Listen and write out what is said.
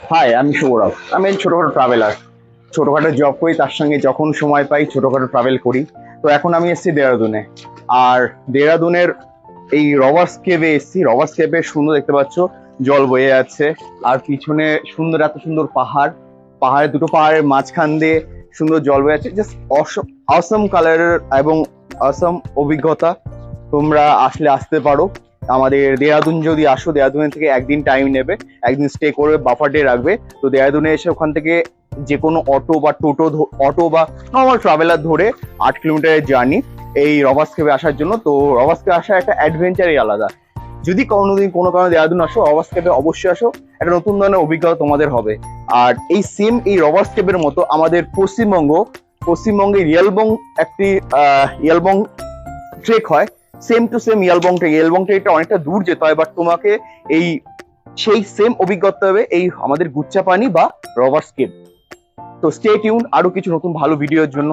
High, আমি সৌরভ। আমি ছোটখাটো ট্রাভেলার, ছোটখাটো জব করি, তার সঙ্গে যখন সময় পাই ছোটখাটো ট্রাভেল করি। তো এখন আমি এসেছি দেহরাদুনে। আর দেহরাদুনের এই রবার্স কেভে এসেছি। রবার্স কেভে সুন্দর, দেখতে পাচ্ছ জল বয়ে যাচ্ছে। আর পিছনে সুন্দর, এত সুন্দর পাহাড়, দুটো পাহাড়ের মাঝখান দিয়ে সুন্দর জল বয়ে যাচ্ছে। জাস্ট অসম কালারের এবং অসম অভিজ্ঞতা। তোমরা আসলে আসতে পারো আমাদের দেহরাদুন। যদি আসো, দেহরাদুনের থেকে একদিন টাইম নেবে, একদিন স্টে করবে, বাফার ডে রাখবে। তো দেহরাদুনে এসে ওখান থেকে যে কোনো অটো বা নর্মাল ট্রাভেলার ধরে 8 কিলোমিটারের জার্নি এই রবার্স কেভে আসার জন্য। তো রবার্স কেভে আসার একটা অ্যাডভেঞ্চারই আলাদা। যদি কোনোদিন কোনো কারণে দেহরাদুন আসো, রবার্স কেভে অবশ্যই আসো, একটা নতুন ধরনের অভিজ্ঞতা তোমাদের হবে। আর এই রবার্স কেভের মতো আমাদের পশ্চিমবঙ্গে রিয়ালবং একটি রিয়ালবং ট্রেক হয়। সেম টু সেম ইয়ালবং ট্রেকটা অনেকটা দূর যেতে হয়, বাট তোমাকে এই সেই সেম অভিজ্ঞতা হবে এই আমাদের গুচ্চাপানি বা রবার্স কেভ। তো স্টে টিউন আরো কিছু নতুন ভালো ভিডিওর জন্য।